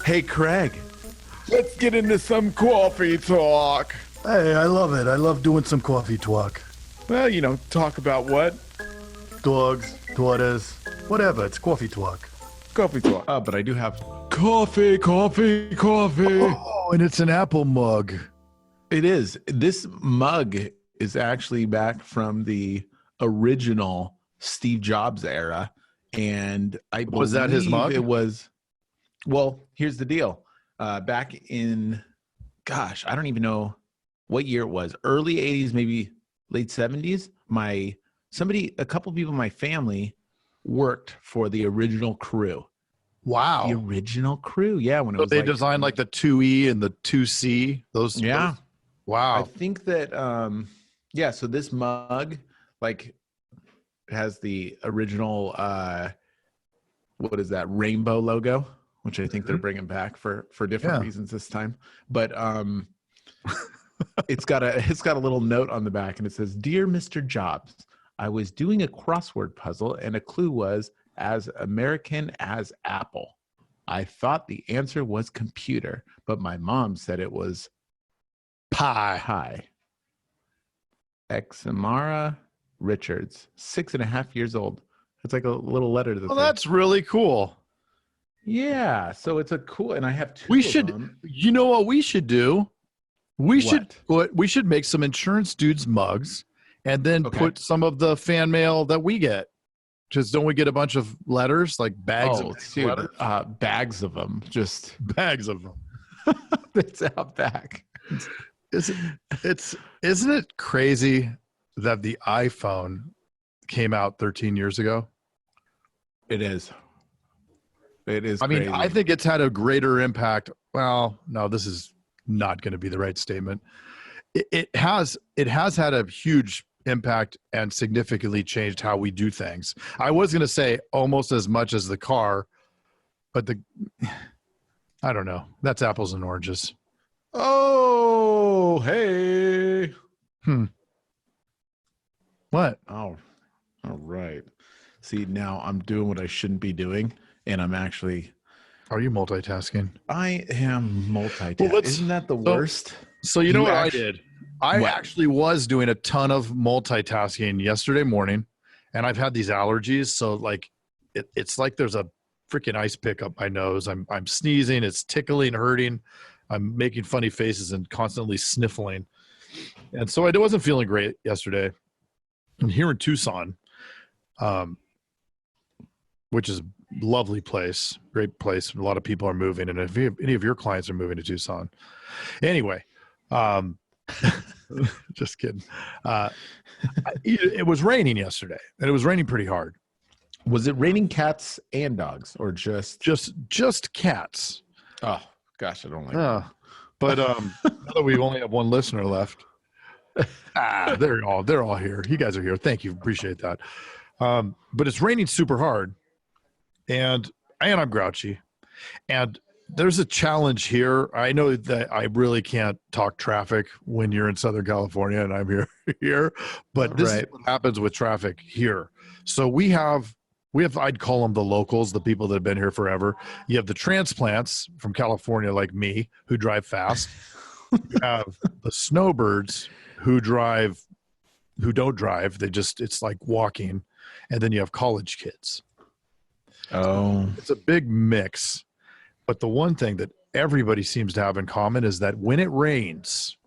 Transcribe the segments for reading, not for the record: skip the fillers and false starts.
Hey, Craig. Let's get into some coffee talk. Hey, I love it. I love doing some coffee talk. Well, talk about what? Dogs, daughters, whatever. It's coffee talk. Coffee talk. But I do have coffee. Oh, and it's an apple mug. It is. This mug is actually back from the original Steve Jobs era. And I believe Was that his mug? It was. Well, here's the deal. Back in, gosh, I don't even know what year it was. Early 80s, maybe late 70s. A couple people in my family worked for the original crew. Wow. The original crew, yeah. When it So was they designed like the 2E and the 2C. Those. Yeah. Wow. I think that, so this mug, has the original, what is that, rainbow logo, which I think they're bringing back for different reasons this time. But it's got a little note on the back, and it says, "Dear Mr. Jobs, I was doing a crossword puzzle, and a clue was as American as Apple. I thought the answer was computer, but my mom said it was pie. Examara Richards, 6.5 years old." It's like a little letter to the thing. That's really cool. Yeah, so it's a cool, and I have two. We of should, them. you know what we should do? We What? should make some insurance dudes mugs and then Okay. put some of the fan mail that we get. Just don't we get a bunch of letters, like bags of Dude, letters? bags of them, just Bags of them. it's out back. Isn't it crazy that the iPhone came out 13 years ago? It is. It is. I mean, crazy. I think it's had a greater impact. Well, no, this is not going to be the right statement. It has had a huge impact and significantly changed how we do things. I was going to say almost as much as the car, but I don't know. That's apples and oranges. Oh, hey. What? Oh, all right. See, now I'm doing what I shouldn't be doing, and I'm actually. Are you multitasking? I am multitasking. Well, Isn't that the worst? So you know what I did? I actually was doing a ton of multitasking yesterday morning, and I've had these allergies. So it's like there's a freaking ice pick up my nose. I'm sneezing. It's tickling, hurting. I'm making funny faces and constantly sniffling. And so I wasn't feeling great yesterday. I'm here in Tucson, which is a lovely place, great place. A lot of people are moving. And if any of your clients are moving to Tucson, anyway, just kidding. It was raining yesterday, and it was raining pretty hard. Was it raining cats and dogs, or just cats? Oh gosh, I don't like that. But now that we only have one listener left, they're all here. You guys are here. Thank you, appreciate that. But it's raining super hard, and I'm grouchy, and there's a challenge here. I know that I really can't talk traffic when you're in Southern California and I'm here, but this is what happens with traffic here. So we have, I'd call them the locals, the people that have been here forever. You have the transplants from California like me who drive fast. You have the snowbirds who don't drive. It's like walking. And then you have college kids. Oh, it's a big mix. But the one thing that everybody seems to have in common is that when it rains,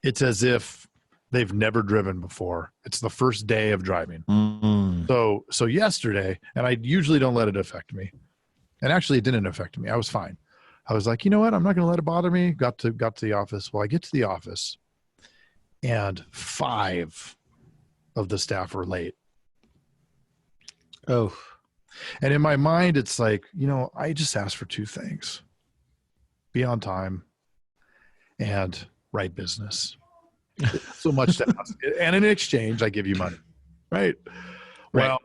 it's as if they've never driven before. It's the first day of driving. Mm-hmm. So yesterday, and I usually don't let it affect me. And actually it didn't affect me. I was fine. I was like, you know what? I'm not going to let it bother me. Got to the office. Well, I get to the office and 5 of the staff were late. Oh. And in my mind, it's like, I just asked for 2 things: be on time and write business. So much to ask. And in exchange, I give you money. Right. Well,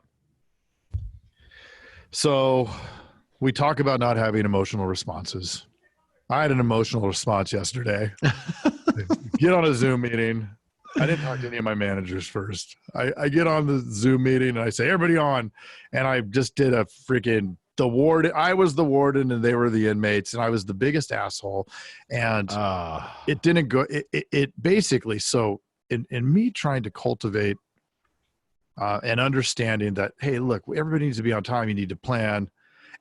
so we talk about not having emotional responses. I had an emotional response yesterday. Get on a Zoom meeting. I didn't talk to any of my managers first. I get on the Zoom meeting and I say, everybody on. And I just did a freaking the warden. I was the warden and they were the inmates, and I was the biggest asshole. And it didn't go, it basically, so in me trying to cultivate and understanding that, hey, look, everybody needs to be on time. You need to plan.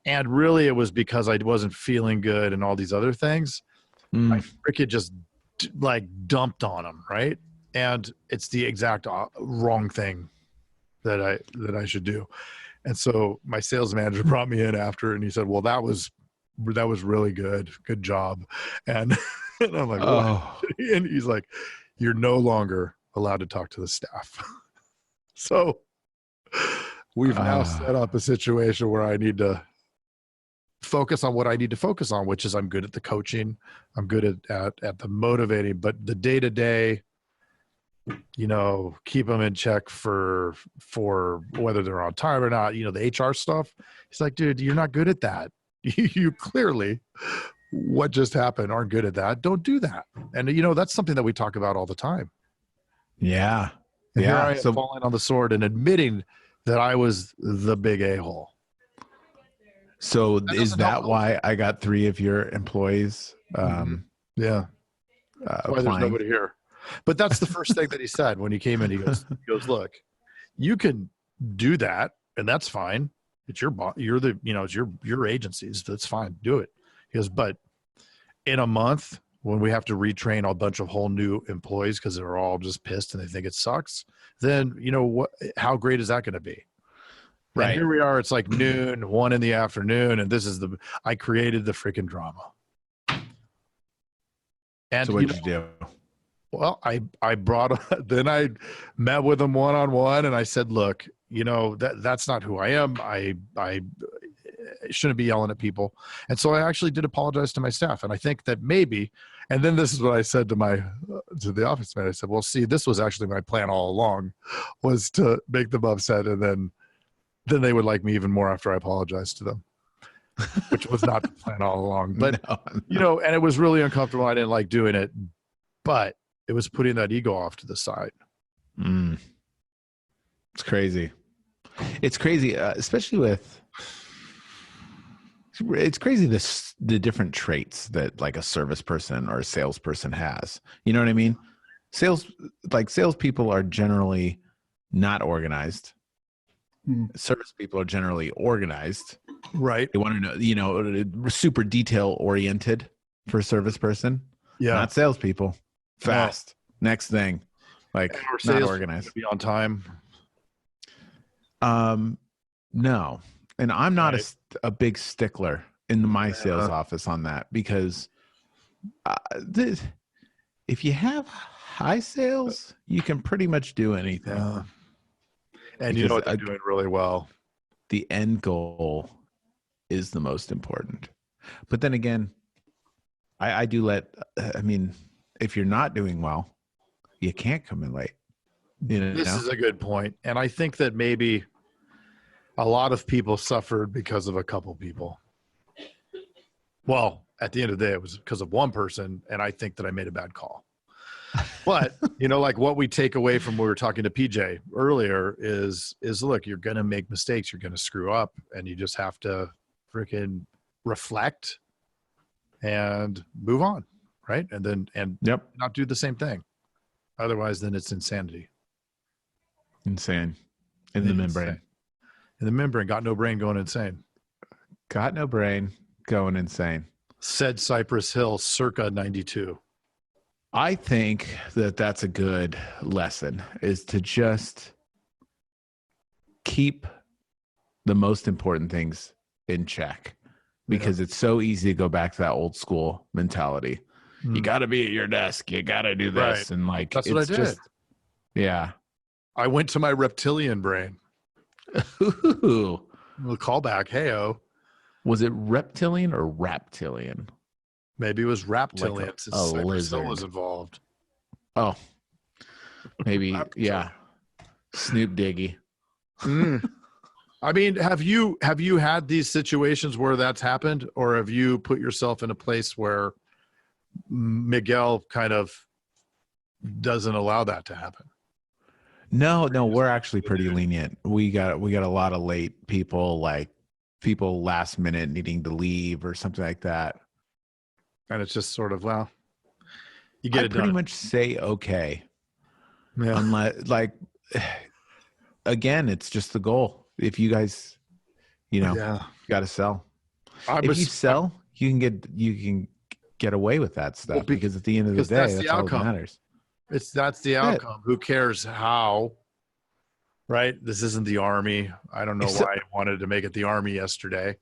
And really it was because I wasn't feeling good and all these other things. I freaking just like dumped on them. Right. And it's the exact wrong thing that I should do. And so my sales manager brought me in after, and he said, well, that was really good. Good job. And, and I'm like, what? And he's like, you're no longer allowed to talk to the staff. So we've now set up a situation where I need to focus on what I need to focus on, which is I'm good at the coaching. I'm good at the motivating, but the day-to-day, you know, keep them in check for whether they're on time or not, you know, the HR stuff. He's like, dude, you're not good at that. You clearly, what just happened, aren't good at that. Don't do that. And, you know, that's something that we talk about all the time. Yeah. And here I am falling on the sword and admitting that I was the big a-hole. So is that why I got 3 of your employees? Yeah. That's why there's nobody here. But that's the first thing that he said when he came in. He goes, look, you can do that, and that's fine. It's your boss. You're the, you know, it's your agencies. That's fine. Do it. He goes, but in a month, when we have to retrain a bunch of whole new employees because they're all just pissed and they think it sucks, then, you know, what? How great is that going to be? Right. And here we are. It's like noon, 1 PM, and this is I created the freaking drama. And so what did you do? Well, I brought, then I met with him one-on-one, and I said, look, you know, that's not who I am. I shouldn't be yelling at people. And so I actually did apologize to my staff. And I think that maybe, and then this is what I said to the office man. I said, well, see, this was actually my plan all along, was to make them upset. And then they would like me even more after I apologized to them, which was not the plan all along. But, no. You know, and it was really uncomfortable. I didn't like doing it, but it was putting that ego off to the side. It's crazy. It's crazy, especially with, it's crazy the different traits that like a service person or a salesperson has. You know what I mean? Salespeople are generally not organized. Service people are generally organized. Right. They want to know, you know, super detail oriented for a service person. Yeah. Not salespeople. Fast. No. Next thing. Like not organized. Be on time. No. And I'm not a big stickler in my sales office on that, because if you have high sales, you can pretty much do anything. And you know what, they're doing really well. The end goal is the most important. But then again, I mean, if you're not doing well, you can't come in late. You know? This is a good point. And I think that maybe a lot of people suffered because of a couple people. Well, at the end of the day, it was because of one person, and I think that I made a bad call. But, you know, like what we take away from when we were talking to PJ earlier is look, you're going to make mistakes. You're going to screw up, and you just have to freaking reflect and move on. Right. And not do the same thing. Otherwise, then it's insanity. Insane. In the membrane. In the membrane. Got no brain, going insane. Got no brain, going insane. Said Cypress Hill circa 92. I think that that's a good lesson, is to just keep the most important things in check, because it's so easy to go back to that old school mentality. You got to be at your desk. You got to do this. Right. And like, that's what I did. I went to my reptilian brain. Ooh. We'll call back. Hey-o. Was it reptilian or raptilian? Maybe it was raptilian, like since Cypress Hill was involved. Oh, maybe. Yeah. Snoop Diggy. I mean, have you had these situations where that's happened, or have you put yourself in a place where Miguel kind of doesn't allow that to happen? No, we're actually pretty lenient. We got a lot of late people, like people last minute needing to leave or something like that. And it's just sort of, well, you get I it pretty done. much say okay. Yeah. Unless, like, again, it's just the goal. If you guys, got to sell. If you sell, you can get away with that stuff because at the end of the day, that's all that matters. That's the outcome. Who cares how? Right? This isn't the Army. I don't know why I wanted to make it the Army yesterday.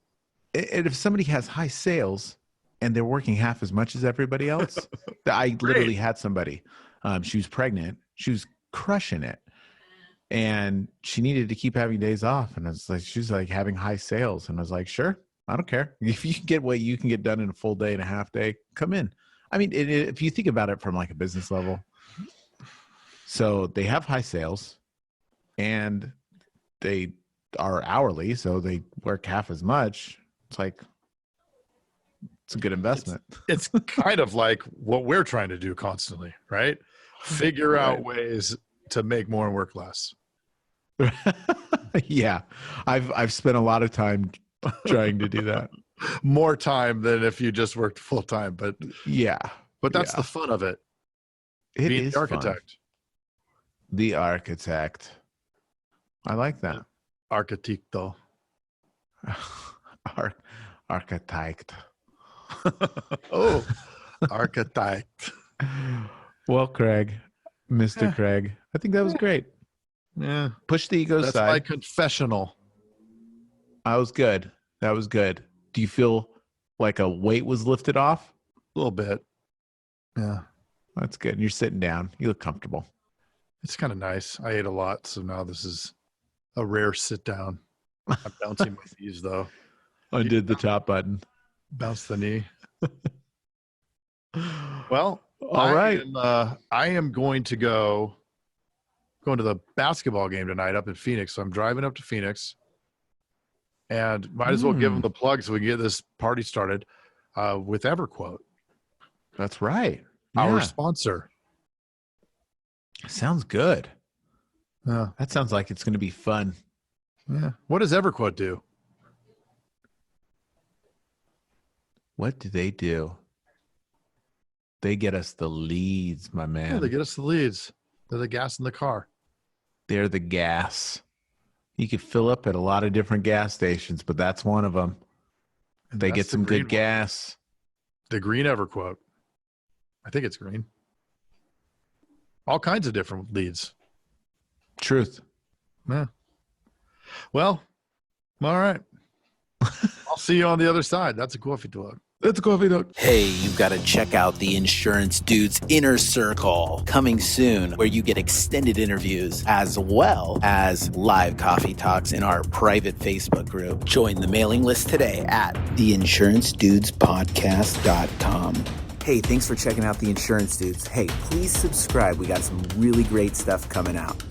And if somebody has high sales and they're working half as much as everybody else, I literally had somebody. She was pregnant. She was crushing it. And she needed to keep having days off. And I was like, she's like having high sales. And I was like, sure, I don't care. If you can get what you can get done in a full day and a half day, come in. I mean, if you think about it from like a business level, so they have high sales and they are hourly, so they work half as much. It's like, it's a good investment. It's kind of like what we're trying to do constantly, right? Figure out ways to make more and work less. Yeah. I've spent a lot of time trying to do that. More time than if you just worked full time, but that's the fun of it. Being the architect. Fun. The architect. I like that. Arquitecto. Architect. Oh, architect. Well, Craig, Mr. Craig, I think that was great. Yeah. Push the ego That's side. my confessional. That was good. That was good. Do you feel like a weight was lifted off? A little bit. Yeah. That's good. You're sitting down. You look comfortable. It's kind of nice. I ate a lot, so now this is a rare sit down. I'm bouncing my knees, though. Undid the top button. Bounce the knee. Well, all right. I am going to going to the basketball game tonight up in Phoenix. So I'm driving up to Phoenix, and might as well give them the plug so we can get this party started with EverQuote. That's right. Our sponsor. Sounds good. Yeah. That sounds like it's going to be fun. Yeah. What does EverQuote do? What do? They get us the leads, my man. Yeah, they get us the leads. They're the gas in the car. They're the gas. You could fill up at a lot of different gas stations, but that's one of them. And they get some good gas. The green EverQuote. I think it's green. All kinds of different leads. Truth. Yeah. Well, all right. I'll see you on the other side. That's a coffee talk. That's a coffee talk. Hey, you've got to check out the Insurance Dudes Inner Circle coming soon, where you get extended interviews as well as live coffee talks in our private Facebook group. Join the mailing list today at theinsurancedudespodcast.com. Hey, thanks for checking out The Insurance Dudes. Hey, please subscribe. We got some really great stuff coming out.